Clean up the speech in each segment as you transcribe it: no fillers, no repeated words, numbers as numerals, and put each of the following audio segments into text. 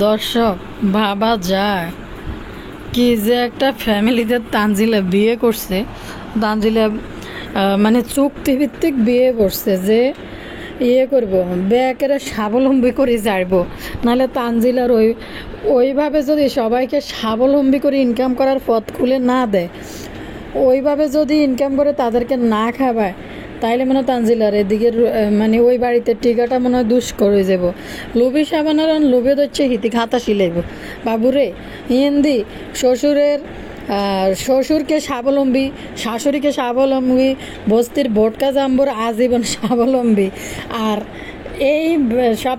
দর্শক, ভাবা যায় কি যে একটা ফ্যামিলিতে তানজিলা বিয়ে করছে। তানজিলা মানে চুক্তিভিত্তিক বিয়ে করছে যে ইয়ে করব, বেয়াকেরা স্বাবলম্বী করে যাইব। নাহলে তানজিলার ওইভাবে যদি সবাইকে স্বাবলম্বী করে ইনকাম করার পথ খুলে না দেয়, ওইভাবে যদি ইনকাম করে তাদেরকে না খাওয়ায়, তাইলে মনে হয় তানজিলার এদিকের মানে ওই বাড়িতে টিকাটা মনে হয় দুষ্কর হয়ে যাব। লোভি সাবানার লোভে ধরছে হিতি খাতা শিলাইব। বাবুরে হিন্দি শ্বশুরকে স্বাবলম্বী, শাশুড়িকে স্বাবলম্বী, বস্তির ভোটকা জাম্বুর আজীবন স্বাবলম্বী। আর এই সব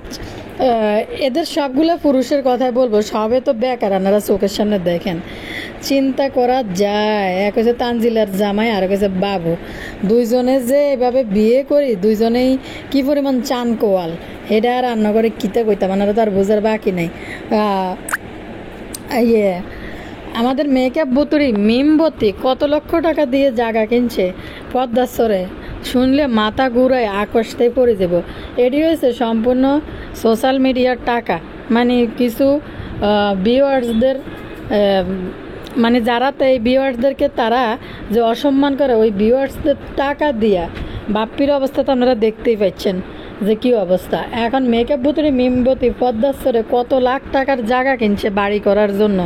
এদের সবগুলো পুরুষের কথাই বলবো, সবে তো বেকার। আপনারা চোখের সামনে দেখেন, চিন্তা করা যায়। এক হচ্ছে তানজিলার জামাই, আর হচ্ছে বাবু। দুইজনে যে এভাবে বিয়ে করি, দুইজনেই কি পরিমাণ চান কোয়াল, এটা আর রান্না করে কিতে কইতাম, আপনারা তো আর বোঝার বাকি নাই। ইয়ে আমাদের মেকআপ বুতুরি মিমবতী কত লক্ষ টাকা দিয়ে জায়গা কিনছে পদ্মাশ্বরে, শুনলে মাথা ঘুরায় আকাশটাই পড়ে যাব। এটি হয়েছে সম্পূর্ণ সোশ্যাল মিডিয়ার টাকা। মানে কিছু ভিউয়ার্সদের মানে যারা তো এই ভিউয়ার্সদেরকে তারা যে অসম্মান করে, ওই ভিউয়ার্সদের টাকা দিয়া বাপ্পির অবস্থা তো আপনারা দেখতেই পাচ্ছেন যে কী অবস্থা। এখন মেকআপ বুতুরি মিমবতী পদ্মাশ্বরে কত লাখ টাকার জায়গা কিনছে বাড়ি করার জন্য,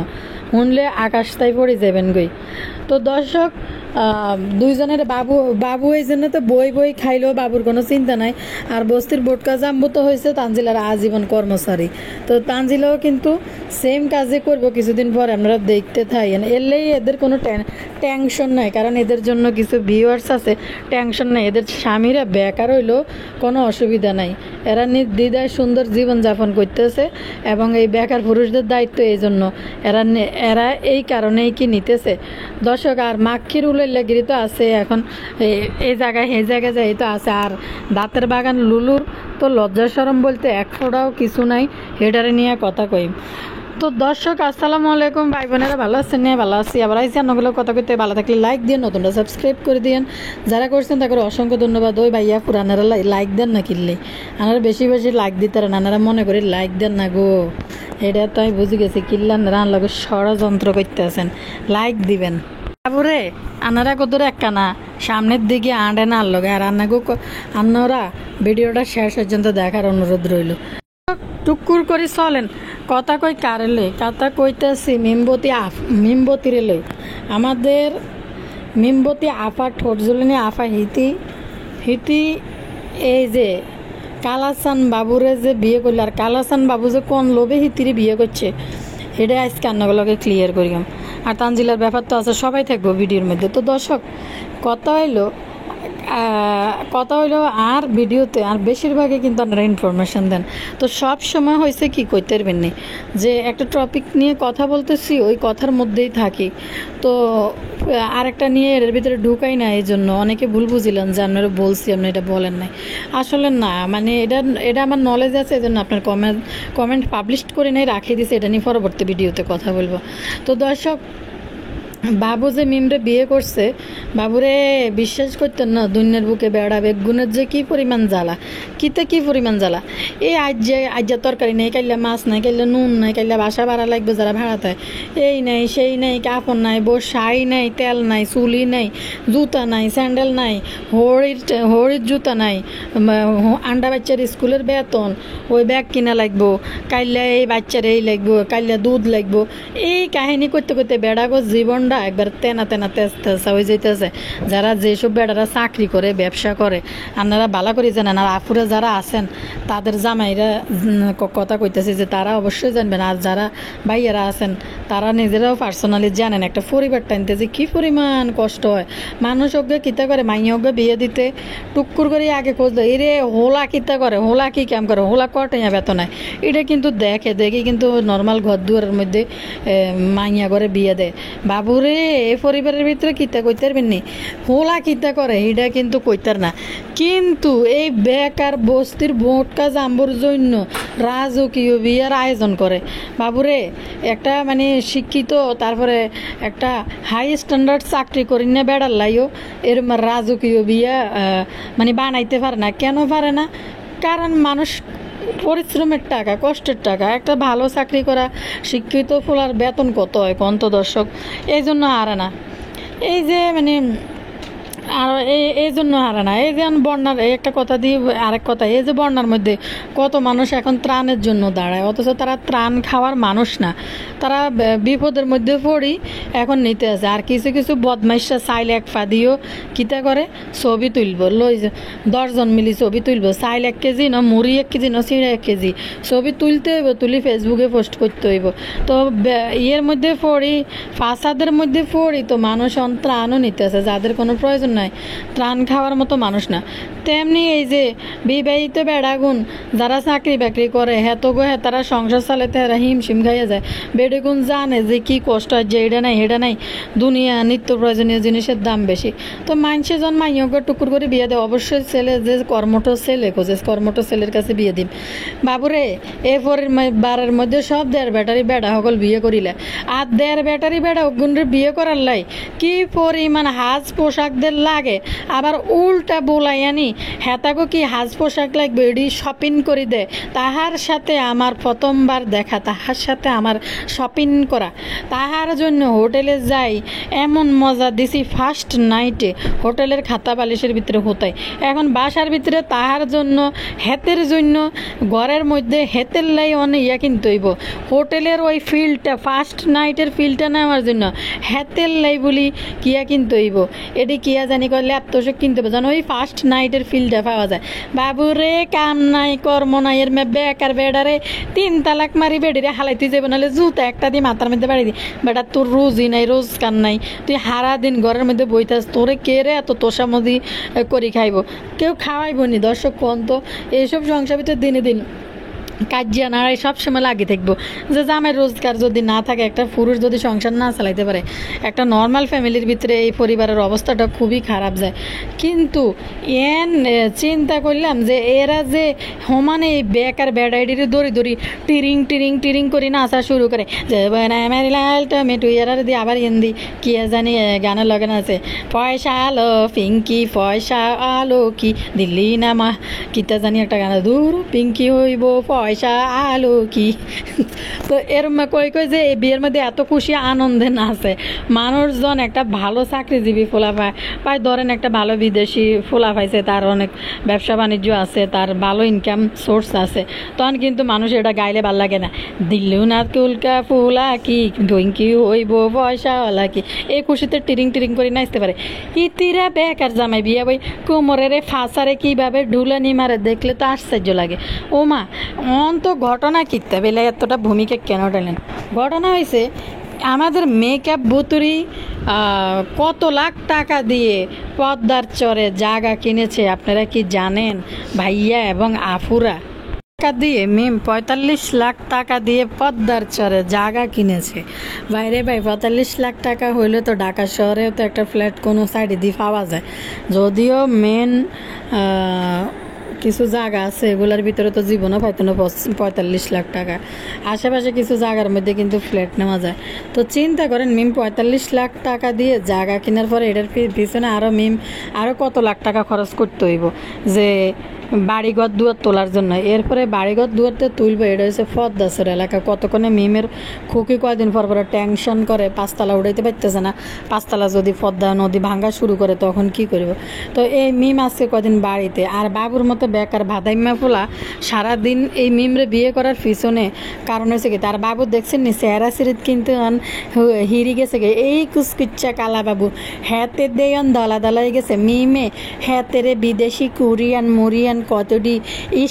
শুনলে আকাশটাই পড়ে যাবেন গই। তো দর্শক, দুইজনের বাবু এই জন্য তো বই খাইলেও বাবুর কোনো চিন্তা নাই। আর বস্তির বোটকা জাম্বু তো হয়েছে তানজিলার আজীবন কর্মচারী। তো তানজিলাও কিন্তু সেম কাজে করবো কিছুদিন পর, আপনারা দেখতে থাকেন। এলেই এদের কোনো টেনশন নাই, কারণ এদের জন্য কিছু ভিউয়ার্স আছে, টেনশন নাই। এদের স্বামীরা বেকার হইলেও কোনো অসুবিধা নাই, এরা নির্দ্বিধায় সুন্দর জীবনযাপন করতেছে। এবং এই বেকার পুরুষদের দায়িত্ব এই জন্য এরা এই কারণেই কি নিতেছে দর্শক। আর মাক্ষির উলের লেগিরি তো আছে এখন এই জায়গায় যাই তো আছে। আর দাঁতের বাগান লুলুর তো লজ্জা শরম বলতে এক ফোঁটাও কিছু নাই, হেডারে নিয়ে কথা কই। তো দর্শক, আসসালামু আলাইকুম ভাই বোনেরা, ভালো আছেন? নিয়ে ভালো আছি। আবার আইসি অন্যগুলো কথা কইতে। ভালো থাকলে লাইক দিয়ে, নতুনটা সাবস্ক্রাইব করে দিন। যারা করছেন তাদের অসংখ্য ধন্যবাদ। ওই ভাইয়া পুরানারা লাইক দেন না, কিনলে আনারা বেশি লাইক দিতে পারেন, আনারা মনে করি লাইক দেন না গো। এটা তো আমি বুঝে গেছি, কিনলেন রান লাগে ষড়যন্ত্র করতে আছেন, লাইক দিবেন। তারপরে আনারা কত একখানা সামনের দিকে আঁটে না লগে। আর আন্নারা ভিডিওটা শেষ পর্যন্ত দেখার অনুরোধ রইল। টুকুর করে চলেন, কথা কই কারেলে, কথা কইতেছি মিমবতীরে লই। আমাদের মিমবতী আফা ঠোঁটজুলিনী আফা হিতি এই যে কালাসান বাবুরে যে বিয়ে করলো, আর কালাসান বাবু যে কোন লোভে হিতিরে বিয়ে করছে, এটা আজকে রান্নাগুলোকে ক্লিয়ার করিলাম। আর তানজিলার ব্যাপার তো আছে, সবাই থাকবো ভিডিওর মধ্যে। তো দর্শক, কথা হইলো আর ভিডিওতে আর বেশিরভাগই কিন্তু আপনারা ইনফরমেশান দেন। তো সব সময় হয়েছে কি কইতে পারবেন না যে একটা টপিক নিয়ে কথা বলতেছি, ওই কথার মধ্যেই থাকি। তো আরেকটা নিয়ে এর ভিতরে ঢুকাই না, এই জন্য অনেকে ভুল বুঝিলেন যে আপনারা বলছি, আপনি এটা বলেন নাই। আসলে না, মানে এটা আমার নলেজ আছে, এই জন্য আপনার কমেন্ট পাবলিশ করে নাই রাখিয়ে দিয়েছে। এটা নিয়ে পরবর্তী ভিডিওতে কথা বলবো। তো দর্শক, বাবু যে মিমরে বিয়ে করছে, বাবুরে বিশ্বাস করতেন না দুনিয়ার বুকে বেড়া বেগুনের যে কি পরিমাণ জ্বালা, কি পরিমাণ জ্বালা। এই আজ্যা তরকারি নেই, কাইলে মাছ নাই, কাইলে নুন নাই, কাইলে বাসা ভাড়া লাগবে যারা ভাড়াতে, এই নাই সেই নাই, কাপড় নাই, শাড়ি নাই, তেল নাই, চুলি নাই, জুতা নাই, স্যান্ডেল নাই, হরির জুতা নাই, আন্ডা বাচ্চার স্কুলের বেতন, ওই ব্যাগ কিনা লাগবো, কাইলে এই বাচ্চার এই লাগবো, কাইলে দুধ লাগবো। এই কাহিনী করতে করতে বেড়াগো জীবন একবার তেনা তেজতেছে হয়ে যেতেছে। যারা যেসব বেড়ারা চাকরি করে, ব্যবসা করে, আপনারা ভালো করে জানেন। আর আপুরে যারা আছেন তাদের জামাইরা কথা কইতেছে যে তারা অবশ্যই জানবেন। আর যারা ভাইয়ারা আছেন তারা নিজেরাও পার্সোনালি জানেন একটা পরিবার টানতে যে কী পরিমাণ কষ্ট হয়। মানুষ অজ্ঞে কিতা করে, মাইয়া অজ্ঞে বিয়ে দিতে টুকুর করে আগে খোঁজ দেয়, এরে হোলা কিতা করে, হোলা কি কাম করে, হোলা কটাইয়া বেতন হয়। এটা কিন্তু দেখি কিন্তু নর্মাল ঘর দুয়ারের মধ্যে মাইয়া করে বিয়ে দেয়। বাবুরে এই পরিবারের ভিতরে কিতা কইতে পারবেন নি, হোলা কিতা করে এটা কিন্তু কইতার না। কিন্তু এই বেকার বস্তির ভোটকা জাম্বুর জন্য রাজকীয় বিয়ার আয়োজন করে। বাবুরে একটা মানে শিক্ষিত, তারপরে একটা হাই স্ট্যান্ডার্ড চাকরি করি না বেড়ার লাইও এরম রাজকীয় বিয়া মানে বানাইতে পারে না। কেন পারে না? কারণ মানুষ পরিশ্রমের টাকা, কষ্টের টাকা। একটা ভালো চাকরি করা শিক্ষিত ফুলার বেতন কত হয় কন্ত দর্শক? এই জন্য হারে না, এই যে মানে আর এই জন্য হারে না। এই যে বন্যার এই একটা কথা দিয়ে আরেক কথা, এই যে বন্যার মধ্যে কত মানুষ এখন ত্রাণের জন্য দাঁড়ায়, অথচ তারা ত্রাণ খাওয়ার মানুষ না, তারা বিপদের মধ্যে পড়ি এখন নিতে আছে। আর কিছু কিছু বদমাইশরা চাইলে এক ফা দিয়েও কিতা করে, ছবি তুলব, লই 10 জন মিলি ছবি তুলব, চাইল 1 কেজি না, মুড়ি 1 কেজি না, চিড়া 1 কেজি, ছবি তুলতে হইব, তুলি ফেসবুকে পোস্ট করতে হইব। তো ইয়ের মধ্যে পড়ি, ফাসাদের মধ্যে পড়ি, তো মানুষ ত্রাণও নিতে আছে যাদের কোনো প্রয়োজন নাই, ত্রাণ খাওয়ার মতো মানুষ না। তেমনি এই যে বিবাহিত বেড়াগুন যারা চাকরি বাকরি করে, তারা সংসার চালাতে এরা হিমশিম খাইয়া যায়। বেড়েগুন জানে যে কি কষ্ট হয়, যে এটা নাই হেটা নাই, দুনিয়া নিত্য প্রয়োজনীয় জিনিসের দাম বেশি। তো মানুষে জন মাইয়কে টুকুর করে বিয়ে দেয়, অবশ্যই ছেলে যে কর্মঠ ছেলে খোঁজে, কর্মঠ ছেলের কাছে বিয়ে দিম। বাবুরে এরপরের বারের মধ্যে সব 1.5 ব্যাটারি বেড়া সকল বিয়ে করিলে, আর 1.5 ব্যাটারি বেড়া গুণরে বিয়ে করার লাই কি পরিমাণ হাজ পোশাকদের লাগে। আবার উল্টা বলাই আনি হেতাগো কি হাজ পোশাক লাগবে, এডি শপিং করে দেয়। তাহার সাথে আমার প্রথমবার দেখা, তাহার সাথে আমার শপিং করা, তাহার জন্য হোটেলে যাই, এমন মজা দিছি ফার্স্ট নাইটে হোটেলের খাতা বালিশের ভিতরে হতাই। এখন বাসার ভিতরে তাহার জন্য হেতের জন্য ঘরের মধ্যে হেতের লাই অনেক কিনতে হইব। হোটেলের ওই ফিল্ডটা ফার্স্ট নাইটের ফিল্ডটা নেওয়ার জন্য হেতের লাই বলি কিয়া কিনতে হইব। এটি কিয়া জানি কয় ল্যাপটপ কিনতে হবে, জানো ওই ফার্স্ট নাইটের ফিল্ডটা পাওয়া যায়। বাবুরে কাম নাই কর্ম নাই, এর বেকার বেডারে 3 তালাক মারি বেডিরে হালাইতে যাবে, নাহলে জুতা একটা দিয়ে মাথার মধ্যে বাড়ি দি। বেটা তোর রোজই নাই, রোজগার নাই, তুই হারা দিন ঘরের মধ্যে বইতাস, তোরে কে রে এত তোষামদি করি খাইব? কেউ খাওয়াইব নি দর্শক? কোন তো এইসব সংসার ভিতরে দিনে দিন কাজিয়া নাড়াই সবসময় লাগে থাকবো। যে জামাই রোজগার যদি না থাকে, একটা পুরুষ যদি সংসার না চালাইতে পারে, একটা নর্মাল ফ্যামিলির ভিতরে এই পরিবারের অবস্থাটা খুবই খারাপ যায়। কিন্তু চিন্তা করলাম যে এরা যে সমানে এই বেকার বেডাইডির দড়ি দড়ি টিরিং টিরিং টিরিং করে নাচা শুরু করে, যে লাল টমেটো এরা দিয়ে আবার হিন্দি কি জানি গানের লাগানো আছে, পয়সা আলো পিঙ্কি পয়সা আলো কি দিল্লি না মা কিতা জানি একটা গান, দূর পিঙ্কি হইব পয়সা আলো কি। তো এরম কই যে এই বিয়ের মধ্যে এত খুশি আনন্দে নাচে মানুষজন। একটা ভালো চাকরিজীবী ফোলা পায় ধরেন, একটা ভালো বিদেশি ফোলা পাইছে, তার অনেক ব্যবসা বাণিজ্য আছে, তার ভালো ইনকাম সোর্স আছে, তখন কিন্তু মানুষ এটা গাইলে ভাল লাগে না। দিল্লিও না কুলকা ফুলা কি পিঙ্কি হইব পয়সাওয়ালা কি, এই খুশিতে টিরিং টিরিং করে নাচতে পারে। ইতিরা বেকার জামাই বিয়া বই কোমরের ফাঁসারে কিভাবে ঢুলানি মারে, দেখলে তো আশ্চর্য লাগে। ও মা তো ঘটনা কিনতে বেলে এতটা ভূমিকা কেন টানেন? ঘটনা হয়েছে আমাদের মেকআপ বুতুরি কত লাখ টাকা দিয়ে পদ্মার চরে জায়গা কিনেছে, আপনারা কি জানেন ভাইয়া এবং আফুরা? টাকা দিয়ে মিম 45 লাখ টাকা দিয়ে পদ্মার চরে জায়গা কিনেছে। বাইরে ভাই 45 লাখ টাকা হইলে তো ঢাকা শহরেও তো একটা ফ্ল্যাট কোনো সাইডে দিয়ে পাওয়া যায়। যদিও মেন কিছু জায়গা আছে এগুলোর ভিতরে তো জীবনও পাইতো না 45 লাখ টাকা। আশেপাশে কিছু জায়গার মধ্যে কিন্তু ফ্ল্যাট নেওয়া যায়। তো চিন্তা করেন মিম 45 লাখ টাকা দিয়ে জায়গা কেনার পরে এটার পিছনে আরও কত লাখ টাকা খরচ করতে হইব যে বাড়িঘর দুয়ার তোলার জন্য। এরপরে বাড়িঘর দুয়ারতে তুলবে, এটা হচ্ছে পদ্মাসর এলাকা। কতক্ষণে মিমের খুকি কয়দিন পর টেনশন করে, 5 তলা উঠাইতে পারতেছে না। 5 তলা যদি পদ্মা নদী ভাঙ্গা শুরু করে তখন কি করব? তো এই মিম আজকে কদিন বাড়িতে, আর বাবুর মতো বেকার ভাদাইম্যা ফোলা সারাদিন এই মিমরে বিয়ে করার পিছনে কারণ হয়েছে কি, তার বাবু দেখছেন নি চেহারা সিরিত কিন্তু হিরি গেছে গে, এই কুচকুচ্চা কালা বাবু হ্যাতে দেয়ন দলা দলা হয়ে গেছে। মিমে হ্যাতেরে বিদেশি কোরিয়ান মুরিয়ান কতটি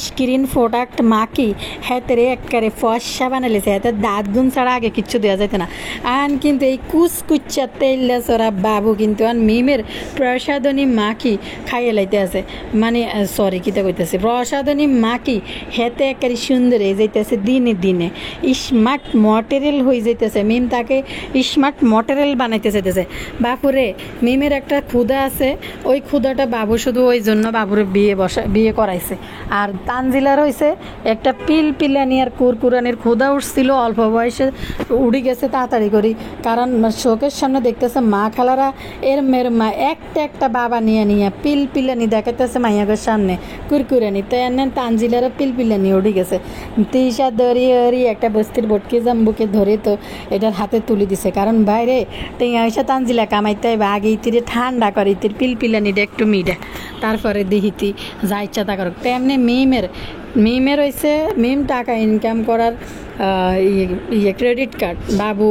স্ক্রিন প্রোডাক্ট মাকি হ্যাতেরে একবারে ফর্সা বানাইলেছে। হাতের দাঁত গুণ ছাড়া আগে কিচ্ছু দেওয়া যেত না। আন কিন্তু এই কুচকুচ্চা তেল্লা চড়া বাবু কিন্তু আন মিমের প্রসাদনী মাখি খাইয়ে লাইতে আছে, মানে সরি কিতা কইতেছে, প্রসাদনী মাখি হেতে একেবারে সুন্দর হয়ে যাইতেছে দিনে দিনে, স্মার্ট মটেরিয়াল হয়ে যাইতেছে। মিম তাকে স্মার্ট মটেরিয়াল বানাইতে চাইতেছে। বাপুরে মিমের একটা ক্ষুদা আছে, ওই ক্ষুদাটা বাবু শুধু ওই জন্য বাবুরে বিয়ে করাইছে। আর তানজিলার হয়েছে একটা পিলপিলানি আর কুরকুরানির ক্ষুধা উঠছিল, অল্প বয়সে উড়ে গেছে তাড়াতাড়ি করি, কারণ চোখের সামনে দেখতেছে মা খালারা এর মেয়ের মা একটা একটা বাবা নিয়ে নিয়ে পিলপিলানি দেখাতেছে মাইয়াগের সামনে কুরকুরানি, তো এনে তানজিলারও পিলপিলানি উড়ে গেছে। তিশা দড়িয়ে একটা বস্তির বটকে জাম্বুকে ধরে তো এটার হাতে তুলে দিছে, কারণ বাইরে টেঙা এসে তানজিলা কামাইতে আগে ইতিরে ঠান্ডা করে ইতির পিলপিলানিটা একটু মিডা, তারপরে দিহিতি যা ইচ্ছা তা করুক। তেমনি মিমের হয়েছে মিম টাকা ইনকাম করার ক্রেডিট কার্ড বাবু,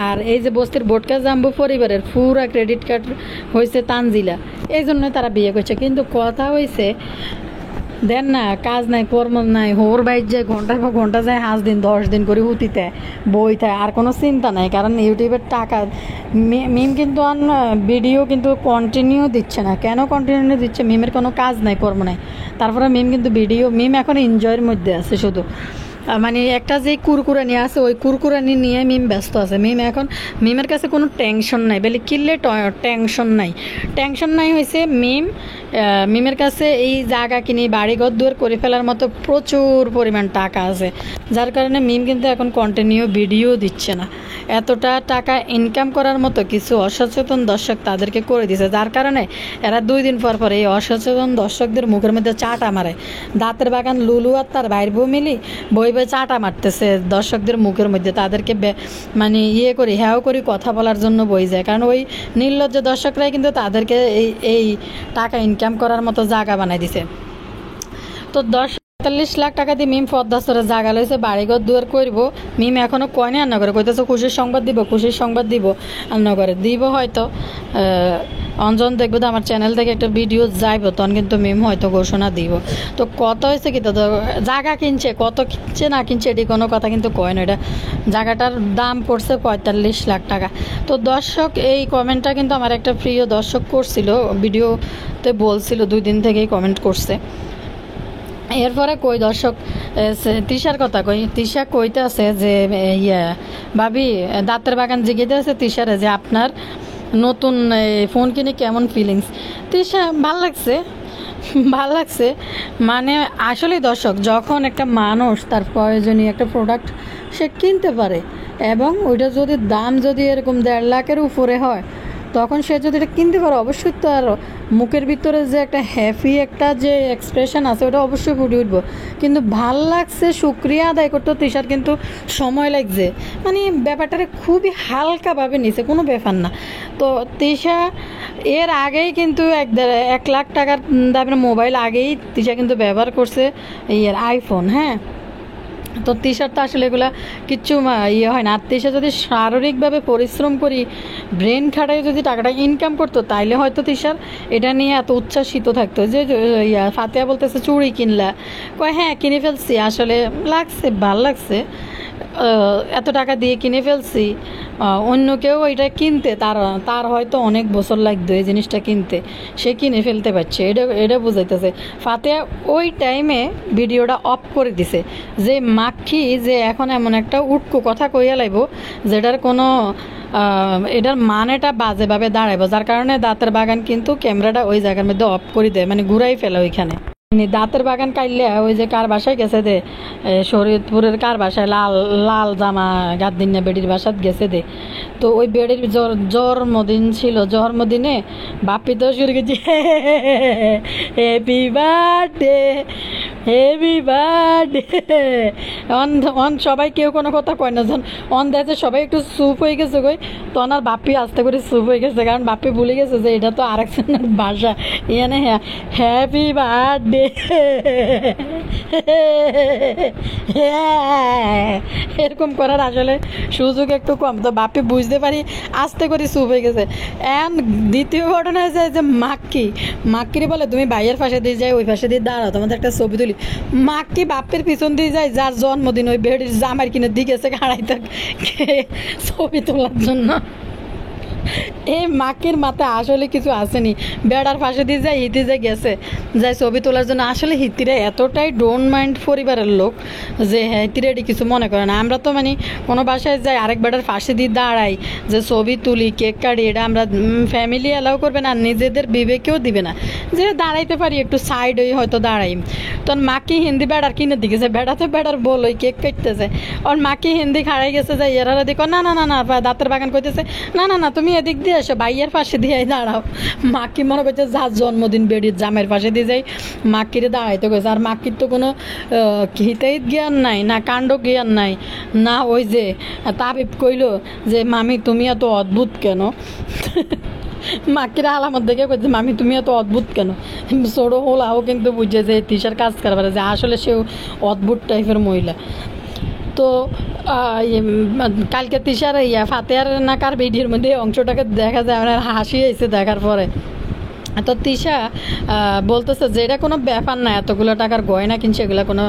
আর এই যে বস্তির বোটকা জাম্বু পরিবারের পুরা ক্রেডিট কার্ড হয়েছে তানজিলা, এই জন্য তারা বিয়ে করছে। কিন্তু কথা হয়েছে দেন না, কাজ নাই কর্ম নাই, হোর বাইর যায় ঘন্টার পর ঘন্টা যায়, 5 দিন 10 দিন করে হুতিতে বই থাকে, আর কোনো চিন্তা নাই, কারণ ইউটিউবের টাকা। মিম কিন্তু ভিডিও কিন্তু কন্টিনিউ দিচ্ছে না, কেন কন্টিনিউ দিচ্ছে? মিমের কোনো কাজ নাই কর্ম নাই, তারপরে মিম কিন্তু মিম এখন এনজয়ের মধ্যে আছে শুধু, মানে একটা যে কুরকুরানি আছে ওই কুরকুরানি নিয়ে মিম ব্যস্ত আছে। মিমের কাছে কোনো টেনশন নাই, বলে কিনলে টেনশন নাই হয়েছে মিমের কাছে এই জায়গা কিনে বাড়িঘর দুয়ার করে ফেলার মতো প্রচুর পরিমাণ টাকা আছে, যার কারণে মিম কিন্তু এখন কন্টিনিউ ভিডিও দিচ্ছে না। এতটা টাকা ইনকাম করার মতো কিছু অসচেতন দর্শক তাদেরকে করে দিছে, যার কারণে এরা 2 দিন পর পর এই অসচেতন দর্শকদের মুখের মধ্যে চাটা মারে। দাঁতের বাগান লুলু আর তার ভাইয়ের বউ মিলি বই চাটা মারতেছে দর্শকদের মুখের মধ্যে, তাদেরকে মানে করে হ্যাও করে কথা বলার জন্য বই যায়, কারণ ওই নির্লজ্জ দর্শকরাই কিন্তু তাদেরকে এই টাকা ইনকাম করার মতো জায়গা বানাই দিছে। তো 40 লাখ টাকা দিয়ে মিম পদ্মাস্তরে জায়গা লইছে, বাড়িঘর দুয়ার করবো। মিম এখনও কয়নি আর নগরে কইতেছে খুশির সংবাদ দিব আর নগরে দিব হয়তো অঞ্জন দেখবো তো আমার চ্যানেল থেকে একটা ভিডিও যাইব, তখন কিন্তু মিম হয়তো ঘোষণা দিব। তো কত হয়েছে কি, তো জায়গা কিনছে, কত কিনছে না কিনছে এটি কোনো কথা কিন্তু কয় না, এটা জায়গাটার দাম পড়ছে 45 লাখ টাকা। তো দর্শক এই কমেন্টটা কিন্তু আমার একটা প্রিয় দর্শক করছিল, ভিডিওতে বলছিল 2 দিন থেকেই কমেন্ট করছে। এরপরে কই দর্শক তিশার কথা তিশা কইতে আছে যে ভাবি দাঁতের বাগান জিগিতে আছে তিশারে যে আপনার নতুন ফোন কিনে কেমন ফিলিংস। তিশা ভাল লাগছে মানে আসলে দর্শক যখন একটা মানুষ তার প্রয়োজনীয় একটা প্রোডাক্ট সে কিনতে পারে এবং ওইটা যদি দাম যদি এরকম 1.5 লাখের উপরে হয়, তখন সে যদি এটা কিনতে পারে অবশ্যই তার মুখের ভিতরে যে একটা হ্যাপি একটা যে এক্সপ্রেশন আছে ওটা অবশ্যই ফুটে উঠবো। কিন্তু ভাল লাগছে শুক্রিয়া আদায় করতে তিশার কিন্তু সময় লাগছে, মানে ব্যাপারটারে খুবই হালকাভাবে নিছে, কোনো ব্যাপার না। তো তিশা এর আগেই কিন্তু 1 লাখ টাকার দামের মোবাইল আগেই তিশা কিন্তু ব্যবহার করছে আইফোন। হ্যাঁ, তো তিশার তো আসলে এগুলা কিচ্ছু হয় না। আর তিশা যদি শারীরিকভাবে পরিশ্রম করি ব্রেন খাটাই যদি টাকাটা ইনকাম করতো তাইলে হয়তো তিশার এটা নিয়ে এত উচ্ছ্বাসিত থাকতো যে ফাতেহা বলতেছে চুড়ি কিনলা, কয় হ্যাঁ কিনে ফেলছি, আসলে ভাল লাগছে, এত টাকা দিয়ে কিনে ফেলছি। অন্য কেউ এটা কিনতে তার হয়তো অনেক বছর লাগতো এই জিনিসটা কিনতে, সে কিনে ফেলতে পারছে, এটা বুঝাইতেছে। ফাতেহা ওই টাইমে ভিডিওটা অফ করে দিছে যে মাক্ষী যে এখন এমন একটা উটকো কথা কইয়া লাইব যেটার কোনো এটার মানেটা বাজেভাবে দাঁড়াইব, যার কারণে দাঁতের বাগান কিন্তু ক্যামেরাটা ওই জায়গার মধ্যে অফ করে দেয়, মানে ঘুরাই ফেলে ওইখানে। দাঁতের বাগান কাইলে ওই যে কার বাসায় গেছে দে শরীয়তপুরের কার বাসায় লাল জামা গাদ্দিনা বেডির বাসাত গেছে দে, তো ওই বেডির জন্মদিন ছিল, জন্মদিনে বাপি তো শুরু করছে হ্যাপি বার্থডে অন সবাই কেউ কোনো কথা কয় না, যখন দেখছে সবাই একটু চুপ হয়ে গেছে কই, তখন আর বাপি আস্তে করে চুপ হয়ে গেছে, কারণ বাপি ভুলে গেছে যে এটা তো আরেকজনের বাসা, এখানে হ্যাপি বার্থডে এরকম করার আসলে সুযোগ একটু কম, তো বাপি বুঝতে পারি আস্তে করে চুপ হয়ে গেছে। অ্যান্ড দ্বিতীয় ঘটনা হয়েছে যে মাক্কিরে বলে তুমি ভাইয়ের পাশে দিয়ে যাই ওই পাশে দিয়ে দাঁড়াও তোমাদের একটা ছবি তুলি, মাক্কি বাপের পিছন দিয়ে যায় যার জন্মদিন ওই বেড়ির জামার কিনে দিকে গেছে হারাইতে ছবি তোলার জন্য। এই মাকির মাথায় আসলে কিছু আসেনি, বেড়ার পাশে দিয়ে যায় হিতি যে গেছে যাই ছবি তোলার জন্য। আসলে হিতিরা এতটাই ডোন্ট মাইন্ড পরিবারের লোক যে হিতিরা এটি কিছু মনে করে না। আমরা তো মানে কোনো বাসায় যাই আরেক বেড়ার পাশে দিয়ে দাঁড়াই যে ছবি তুলি কেক কাটি, এটা আমরা ফ্যামিলি অ্যালাউ করবে না, নিজেদের বিবেকেও দিবে না যে দাঁড়াইতে পারি একটু সাইড হয়ে হয়তো দাঁড়াই। তখন মাকে হিন্দি বেড়ার কিনে দিকেছে, বেড়াতে বেড়ার বল ওই কেক কাটতেছে, ওর মাকে হিন্দি খাড়াই গেছে যে এরা দেখো না না না না দাঁতের বাগান করতেছে, না না না তুমি এদিক দিয়ে এসো বাইয়ের পাশে দিয়ে দাঁড়াও। মাকি মনে করছে যার জন্মদিন বেড়ির জামের পাশে দিয়ে যাই মাকিরে দাঁড়াইতে গেছে। আর মাকির তো কোনো হিতাহিত জ্ঞান নাই, না কাণ্ড জ্ঞান নাই, না ওই যে তাবিব কইল যে মামি তুমি এত অদ্ভুত কেন। মাকিরা আলামত দেখে কইছে মামি তুমি এত অদ্ভুত কেন। ছোটো হলাও কিন্তু বুঝছে যে তিশার কাজ করবার, যে আসলে সেও অদ্ভুত টাইপের মহিলা। তো কালকে তিশার ফাতেহার না কার ভিডিওর মধ্যে অংশটাকে দেখা যায়, আমার হাসি এসে দেখার পরে। তো তিশা বলতেছে যে এটা কোনো ব্যাপার না, এতগুলো টাকার গয়না কিনছে, এগুলো কোনো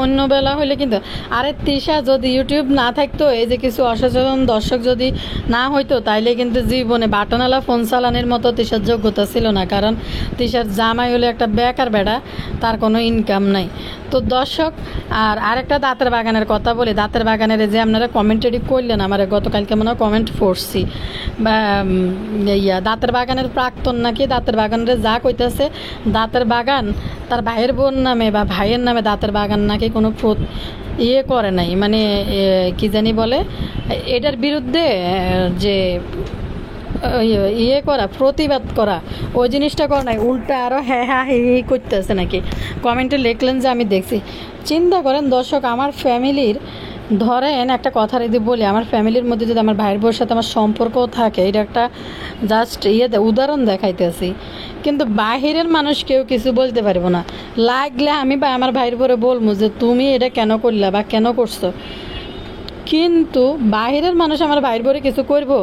অন্য বেলা হইলে কিন্তু। আরে তিশা যদি ইউটিউব না থাকতো, এই যে কিছু অসচেতন দর্শক যদি না হইতো, তাইলে কিন্তু জীবনে বাটনওয়ালা ফোন চালানোর মতো তিশার যোগ্যতা ছিল না। কারণ তিশার জামাই হলে একটা বেকার বেড়া, তার কোনো ইনকাম নাই। তো দর্শক আর আরেকটা দাঁতের বাগানের কথা বলি। দাঁতের বাগানের যে আপনারা কমেন্টেডি করলেন, আমার গতকালকে মনে হয় কমেন্ট পড়ছি, বা দাঁতের বাগানের প্রাক্তন নাকি দাঁতের বাগানের যা কইতেছে, দাঁতের বাগান তার ভাইয়ের বোন নামে বা ভাইয়ের নামে দাঁতের বাগান নাকি কোনো করে নাই, মানে কি জানি বলে, এটার বিরুদ্ধে যে করা, প্রতিবাদ করা, ওই জিনিসটা করা নাই, উল্টা আরও হ্যাঁ হ্যাঁ হি করতেছে নাকি কমেন্টে লিখলেন যে আমি দেখছি। চিন্তা করেন দর্শক, আমার ফ্যামিলির ধরেন একটা কথা যদি বলি, আমার ফ্যামিলির মধ্যে যদি আমার ভাইয়ের বোনের সাথে আমার সম্পর্কও থাকে, এটা একটা জাস্ট উদাহরণ দেখাইতেছি, কিন্তু বাহিরের মানুষ কেউ কিছু বলতে পারবো না। লাগলে আমি বা আমার ভাইয়ের বোরে বলবো যে তুমি এটা কেন করলে বা কেন করছো, কিন্তু বাহিরের মানুষ আমার ভাইয়ের বোরে কিছু করবো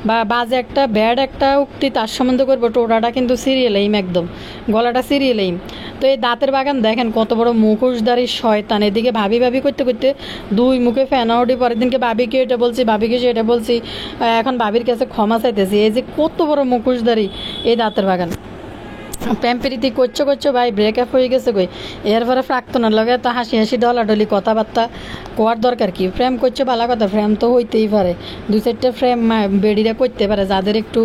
বা বাজে একটা ব্যাড একটা উক্তি তার সম্বন্ধে করবো, টোটাটা কিন্তু সিরিয়াল এইম, একদম গলাটা সিরিয়াল এইম। তো এই দাঁতের বাগান দেখেন কত বড় মুখোশধারী শয়তান, এদিকে ভাবি ভাবি করতে করতে দুই মুখে ফেনা উঠি, পরের দিনকে ভাবিকে এটা বলছি, ভাবিকে সেটা বলছি, এখন ভাবির কাছে ক্ষমা চাইতেছি। এই যে কত বড় মুখোশধারী এই দাঁতের বাগান। প্যাম্পিরিতি করছো ভাই, ব্রেকআপ হয়ে গেছে কই, এরপরে প্রাক্তনের লগে তো হাসি হাসি ডলাডলি কথাবার্তা কোয়ার দরকার কি, প্রেম করছো ভালো কথা, প্রেম তো হইতেই পারে, দুই চারটে প্রেম বেডিরা করতে পারে, যাদের একটু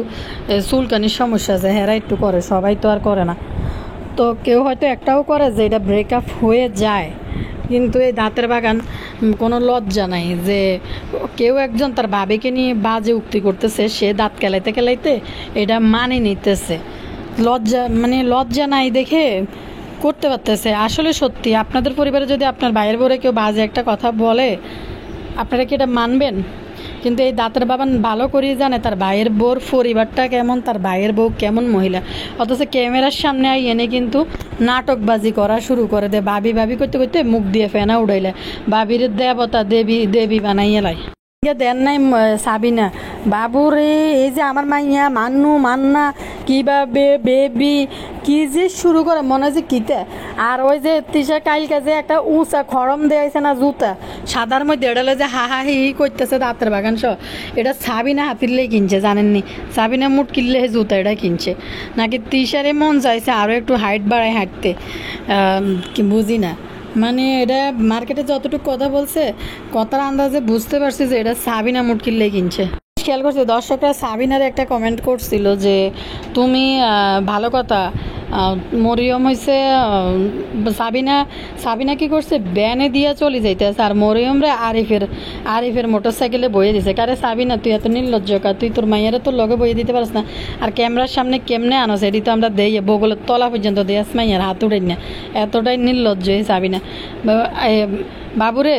চুলকানির সমস্যা আছে হেরা একটু করে, সবাই তো আর করে না। তো কেউ হয়তো একটাও করে যে এটা ব্রেকআপ হয়ে যায়, কিন্তু এই দাঁতের বাগান কোনো লজ্জা নাই যে কেউ একজন তার ভাবিকে নিয়ে বাজে উক্তি করতেছে, সে দাঁত কেলাইতে কেলাইতে এটা মানে নিতেছে, লজ্জা নাই দেখে করতে পারতেছে। আসলে সত্যি আপনাদের পরিবারে যদি আপনার ভাইয়ের বউরে কেউ বাজে একটা কথা বলে, আপনারা কি এটা মানবেন? কিন্তু এই দাঁতের বাগান ভালো করেই জানে তার ভাইয়ের বউর পরিবারটা কেমন, তার ভাইয়ের বউ কেমন মহিলা, অথচ ক্যামেরার সামনে এনে কিন্তু নাটকবাজি করা শুরু করে দেয়, ভাবি করতে করতে মুখ দিয়ে ফেনা উড়াইলে, ভাবির দেবতা দেবী বানাইয়ে লাই। দেন নাই সাবিনা বাবু রে, এই যে আমার মাইয়া মান্না কিভাবে বেবি কি যে শুরু করে মনে হয় যে কিতে। আর ওই যে তিশা কালকে যে একটা উঁচা খড়ম দেয়াইছে না জুতা সাদার মধ্যে, এটালে যে হা হি করতেছে দাঁতের বাগান সহ, এটা সাবিনা হাতিরলেই কিনছে, জানেননি? সাবিনা মুট কিনলে জুতা এটা কিনছে নাকি তিশারে মন চাইছে আরও একটু হাইট বাড়ায় হাঁটতে, কি বুঝি না। মানে এটা মার্কেটে যতটুকু কথা বলছে, কথার আন্দাজে বুঝতে পারছি যে এটা সাবিনা মুটকিল্লে কিনছে। খেয়াল করছি দর্শকরা সাবিনার একটা কমেন্ট করছিল যে তুমি ভালো কথা, মরিয়ম হয়েছে সাবিনা কি করছে, ব্যানে দিয়া চলে যাইতেছে, আর মরিয়ম রে আরিফের মোটর সাইকেলে বইয়ে দিছে। কারে সাবিনা তুই এত নির্লজ্জ কা, তুই তোর মাইয়ারে তোর লগে বইয়ে দিতে পারিস না, আর ক্যামেরার সামনে কেমনে আনো সেটি তো আমরা দেই বগলের তলা পর্যন্ত দেয়াস মাইয়ার হাত উড়াই না, এতটাই নির্লজ্জ এই সাবিনা। বাবুরে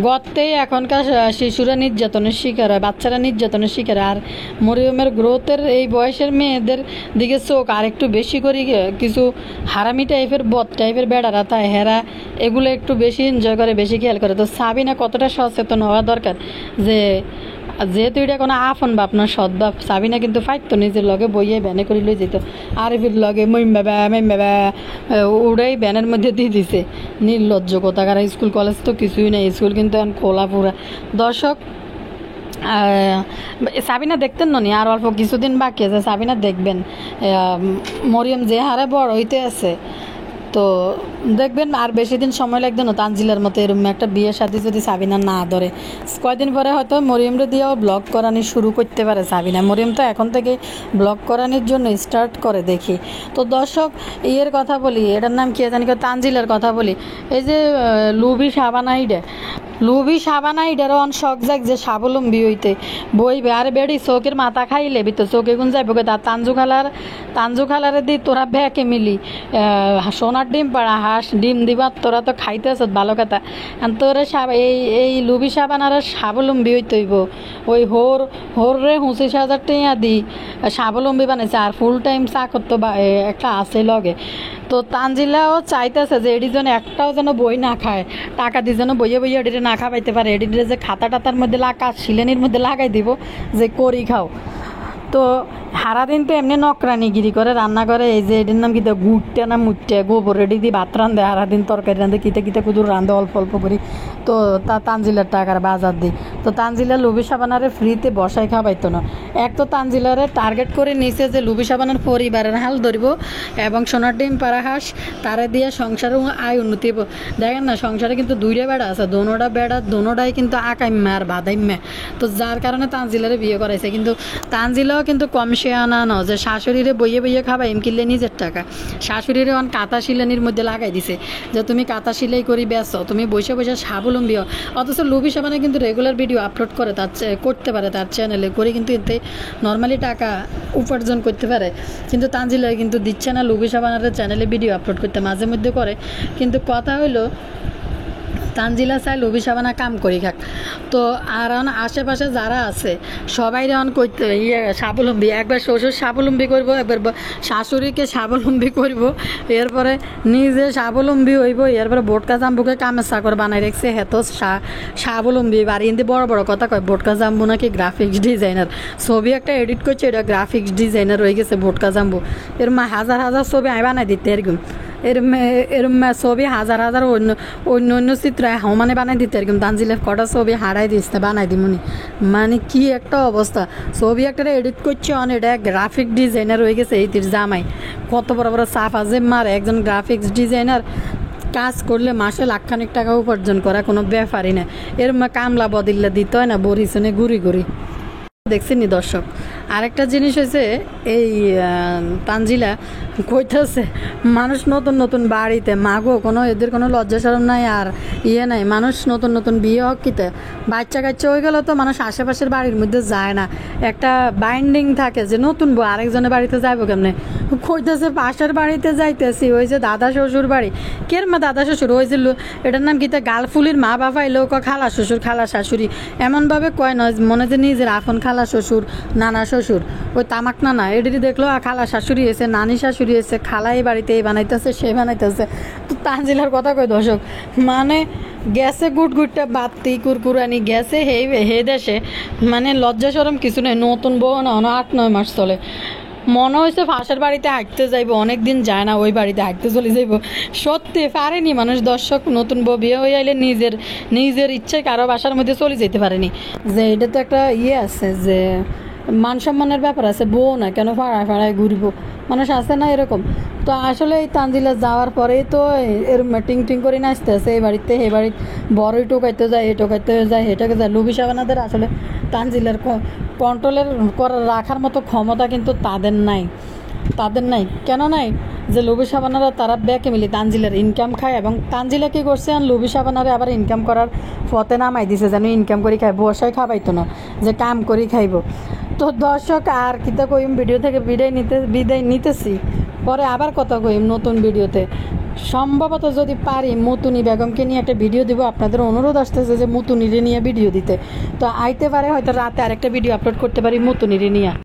গর্তেই এখনকার শিশুরা নির্যাতনের শিকার হয়, বাচ্চারা নির্যাতনের শিকার, আর মরিয়মের গ্রোথের এই বয়সের মেয়েদের দিকে চোখ আর একটু বেশি করে, কিছু হারামি টাইপের বদ টাইপের বেড়ারা তাই হেরা এগুলো একটু বেশি এনজয় করে, বেশি খেয়াল করে। তো সাবিনা কতটা সচেতন হওয়া দরকার, যে যেহেতু এটা কোনো আফন বাপ না সদ্বাপ, সাবিনা কিন্তু ফাইতো নিজের লগে বইয়ে ব্যানে করে লই যেত, আরিফের লগে মেম্বা ওটাই ব্যানের মধ্যে দিয়ে দিছে। নির্লজ্জ কোথাকার, স্কুল কলেজ তো কিছুই নেই, স্কুল কিন্তু এখন খোলা পুরা। দর্শক সাবিনা দেখতেন নি, আর অল্প কিছুদিন বাকি আছে সাবিনা দেখবেন, মরিয়ম যে হারে বড় হইতে আছে, তো দেখবেন আর বেশি দিন সময় লাগবে না তানজিলার মতো এরকম একটা বিয়ে শাদী যদি সাবিনা না ধরে, কয়দিন পরে হয়তো মরিয়মরে দিয়েও ব্লগ করানি শুরু করতে পারে সাবিনা। মরিয়ম তো এখন থেকে ব্লগ করানোর জন্য স্টার্ট করে দেখি। তো দর্শক ইয়ের কথা বলি, এটার নাম কি জানি, তানজিলার কথা বলি। এই যে লুবি সাবানাইডারও অন শখ যাক যে স্বাবলম্বী হইতে বইবে আর বেড়ি চোখের মাথা খাইলে তো চোখে গুণ যাইব তার তানজু খালারে দি তোরা ব্যাকে মিলি সোনার ডিম পাড়া হাঁস ডিম দিবা তোরা তো খাইতেছ ভালো কথা। আর তোরে এই লুবি সাবানারে স্বাবলম্বী হইতে হইব। ওই হোর রে 25,000 টাকা দি স্বাবলম্বী বানাইছে আর ফুল টাইম চা করতো একটা আছে লগে। তো তানজিলাও চাইতেছে যে এটির জন্য একটাও যেন বই না খায়, টাকা দিয়ে যেন বইয়ে এটিতে না খাওয়াইতে পারে। এটিতে যে খাতা টাতার মধ্যে শিলেনির মধ্যে লাগাই দিব যে করি খাও। তো সারাদিন তো এমনি নকরানিগিরি করে রান্না করে। এই যে এটির নাম কিতা গুড়টা না মুটটা গোবর রেডি দিয়ে ভাত রান্ধে, সারাদিন তরকারি রান্ধে, কিতা কুদুর রান্ধে অল্প অল্প করি। তো তানজিলার টাকার বাজার দিই। তো তানজিলা লুবি সাবানারে ফ্রিতে বসাই খাওয়াইতো না। এক তো তানজিলারে টার্গেট করে নিছে যে লুবি সাবানার পরিবারের হাল ধরিব এবং সোনার ডিম পাড়া হাঁস তারে দিয়ে সংসারে আয় উন্নতি হইব। দেখেন না সংসারে কিন্তু দুইটা বেড়া আছে, দোনোটাই কিন্তু আকাইম্যা আর বাদাইম্যা। তো যার কারণে তানজিলারে বিয়ে করাইছে। কিন্তু তানজিলাও কিন্তু কম শেয়ানা ন যে শাশুড়িরে বইয়ে খাবা এম কিনলে নিজের টাকা। শাশুড়িরে অন কাঁথা শিলানির মধ্যে লাগাই দিছে যে তুমি কাঁথা সিলাই করি বেচো, তুমি বসে স্বাবলম্বী হও। অথচ লুবি সাবানা কিন্তু রেগুলার ভিডিও আপলোড করে করতে পারে তার চ্যানেলে করে, কিন্তু এতে নর্মালি টাকা উপার্জন করতে পারে। কিন্তু তানজিলা কিন্তু দিচ্ছে না লুবি সাবানার চ্যানেলে ভিডিও আপলোড করতে, মাঝে মধ্যে করে। কিন্তু কথা হইলো তানজিলা চাই লুবি সাবানা কাম করি খাক। তো আর আশেপাশে যারা আছে সবাই করতে স্বাবলম্বী, একবার শ্বশুর স্বাবলম্বী করব, একবার শাশুড়িকে স্বাবলম্বী করব, এরপরে নিজে স্বাবলম্বী হইব, এরপরে বোটকা জাম্বুকে কামের চাকর বানাই রাখছে। হেতো স্বাবলম্বী বাড়ি কিন্তু বড় কথা কয় বোটকা জাম্বু নাকি গ্রাফিক্স ডিজাইনার। ছবি একটা এডিট করছে, এটা গ্রাফিক্স ডিজাইনার হয়ে গেছে বোটকা জাম্বু। এরম হাজার ছবি আমি বানাই দিতে এরকম এরম ছবি হাজার অন্য চিত্র মানে বানাই দিতে এরকম। তানজিলের কটা ছবি হারাই দিচ্ছে বানাই দিমুনি, মানে কি একটা অবস্থা। ছবি একটা এডিট করছে এটা গ্রাফিক ডিজাইনার হয়ে গেছে। এই জামাই কত বড় সাফা যে মারে একজন গ্রাফিক্স ডিজাইনার কাজ করলে মাসে লাখখানিক টাকা উপার্জন করা কোনো ব্যাপারই না। কামলা বদিল্লা দিতে হয় না বরিশনে ঘুরি দেখছিনি দর্শক। আরেকটা জিনিস হয়েছে এই তানজিলা কইতেছে মানুষ নতুন বাড়িতে মাগো এদের কোনো লজ্জা শরম নাই আর নাই। মানুষ নতুন বিয়ে হোক কিতে বাচ্চা কাচ্চা হয়ে গেল তো মানুষ আশেপাশের বাড়ির মধ্যে যায় না, একটা বাইন্ডিং থাকে যে নতুন বউ আরেকজনের বাড়িতে যাইবো কেমনে। কইতেছে পাশের বাড়িতে যাইতেছি, ওই যে দাদা শ্বশুর বাড়ি। কের মা দাদা শ্বশুর, ওই যে এটার নাম কিতা গালফুলির মা বাবা এলো খালা শ্বশুর খালা শাশুড়ি এমনভাবে কয় নয় মনে যে নিজের আপন খালা শ্বশুর নানা শ্বশুর। ওই তামাক নানা এদেরই দেখলো খালা শাশুড়ি এসে নানি শাশুড়ি এসে খালা এই বাড়িতে এই বানাইতেছে সে বানাইতেছে। তো তানজিলার কথা কই দর্শক, মানে গেছে গুটটা বাত্তি কুরকুরানি গেছে হে দেশে, মানে লজ্জা সরম কিছু নেই। নতুন বউ না 8-9 মাস চলে, মনে হয়েছে ফাঁসের বাড়িতে হাঁটতে যাইবো, অনেক দিন যায় না ওই বাড়িতে হাঁটতে চলে যাইবো। সত্যি পারেনি মানুষ দর্শক, নতুন বউ বিয়ে হয়ে আইলে নিজের ইচ্ছায় কারো বাসার মধ্যে চলে যেতে পারেনি। যে এটা তো একটা আছে যে মান সম্মানের ব্যাপার আছে, বউ না কেন ফাড়ায় ঘুরবো, মানুষ আসে না এরকম। তো আসলে এই তানজিলা যাওয়ার পরেই তো এরকম টিং করে নাচতে আছে এই বাড়িতে এই বাড়িতে, বড়ই টোকাইতে যায় এ টোকাইতে যায় হেটাকে যায়। লুবি সাবানাদের আসলে তানজিলার কন্ট্রোলের রাখার মতো ক্ষমতা কিন্তু তাদের নাই। কেন নাই? যে লুবি সাবানারা তারা ব্যাকে মিলি তানজিলার ইনকাম খায়, এবং তানজিলা কী করছে লুবি সাবানারে আবার ইনকাম করার পথে নামাই দিছে, যেন ইনকাম করি খায়, বসায় খাবাইতো না যে কাম করি খাইব। তো দর্শক আর কিতা কইম, ভিডিও থেকে বিদায় নিতেছি, পরে আবার কথা কইম নতুন ভিডিওতে। সম্ভবত যদি পারি মুতুনি বেগমকে নিয়ে একটা ভিডিও দিব। আপনাদের অনুরোধ আসতেছে যে মুতুনিরে নিয়ে ভিডিও দিতে, তো আইতে পারে হয়তো রাতে আরেকটা ভিডিও আপলোড করতে পারি মুতুনিরে নিয়ে।